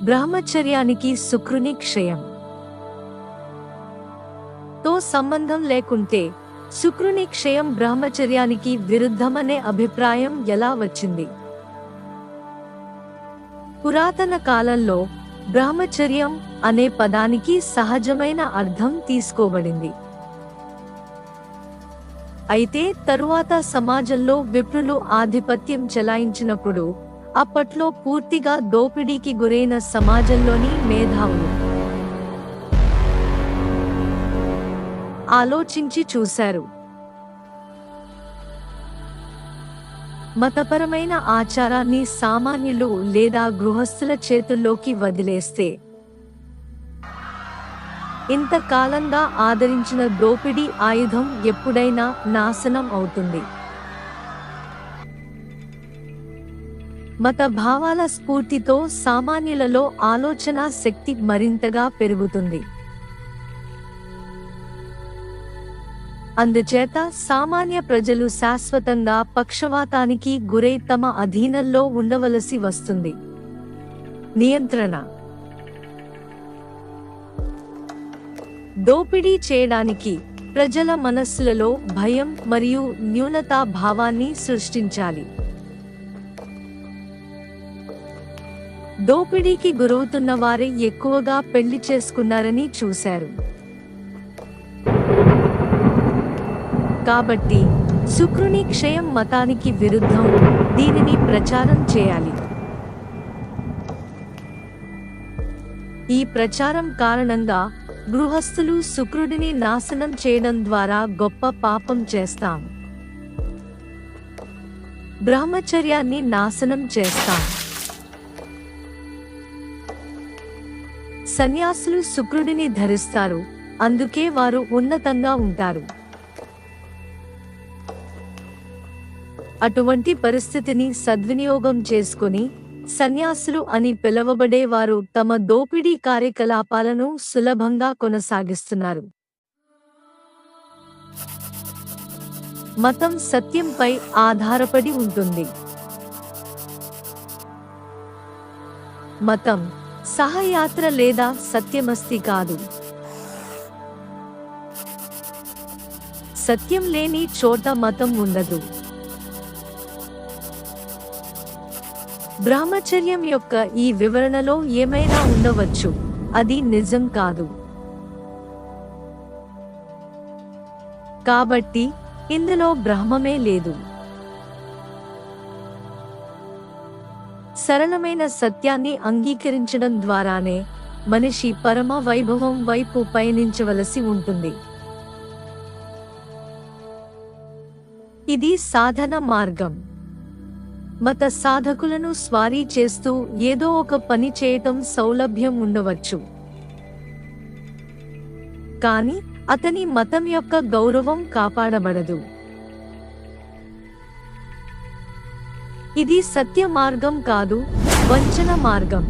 బ్రహ్మచర్యానికి శుక్రుని క్షయం తో సంబంధం లేకుంటే శుక్రుని క్షయం బ్రహ్మచర్యానికి విరుద్ధమనే అభిప్రాయం ఎలా వచ్చింది? పురాతన కాలంలో బ్రహ్మచర్యం అనే పదానికి సహజమైన అర్థం తీసుకోబడింది. అయితే తరువాత సమాజంలో విప్రులు ఆధిపత్యం చెలాయించినప్పుడు అప్పట్లో పూర్తిగా దోపిడీకి గురైన సమాజంలోని మేధావులు ఆలోచించి చూశారు. మతపరమైన ఆచారాన్ని సామాన్యులు లేదా గృహస్థుల చేతుల్లోకి వదిలేస్తే ఇంతకాలంగా ఆదరించిన దోపిడీ ఆయుధం ఎప్పుడైనా నాశనం అవుతుంది. మత భావాల స్ఫూర్తితో సామాన్యులలో ఆలోచనా శక్తి మరింతగా పెరుగుతుంది. అందుచేత సామాన్య ప్రజలు శాశ్వతంగా పక్షవాతానికి గురై తమ అధీనంలో ఉండవలసి వస్తుంది. నియంత్రణ. దోపిడీ చేయడానికి ప్రజల మనస్సులలో భయం మరియు న్యూనతా భావాన్ని సృష్టించాలి. దోపిడీకి గురవుతున్న వారే ఎక్కువగా పెళ్లి చేసుకున్నారని చూశారు. కాబట్టి శుక్రుని క్షయం మతానికి విరుద్ధం, దీనిని ప్రచారం చేయాలి. ఈ ప్రచారం కారణంగా గృహస్థులు శుక్రుడిని నాశనం చేయడం ద్వారా గొప్ప పాపం చేస్తాం, బ్రహ్మచర్యాన్ని నాశనం చేస్తాం. సన్యాసులు శుక్రుడిని ధరిస్తారు, అందుకే వారు ఉన్నతంగా ఉంటారు. అటువంటి పరిస్థితిని సద్వినియోగం చేసుకుని సన్యాసులు అని పిలవబడేవారు తమ దోపిడీ కార్యకలాపాలను సులభంగా కొనసాగిస్తున్నారు. మతం సత్యంపై ఆధారపడి ఉంటుంది. మతం సహయాత్ర లేదా సత్యమస్తి కాదు. సత్యం లేని చోట మతం ఉండదు. బ్రహ్మచర్యం యొక్క ఈ వివరణలో ఏమైనా ఉండవచ్చు, అది నిజం కాదు. కాబట్టి ఇందులో బ్రహ్మమే లేదు. సరళమైన సత్యాన్ని అంగీకరించడం ద్వారానే మనిషి పరమ వైభవం వైపు పయనించవలసి ఉంటుంది. ఇది సాధన మార్గం. మత సాధకులను స్వారీ చేస్తూ ఏదో ఒక పని చేయటం సౌలభ్యం ఉండవచ్చు, కానీ అతని మతం యొక్క గౌరవం కాపాడబడదు. ఇది సత్య మార్గం కాదు, వంచన మార్గం.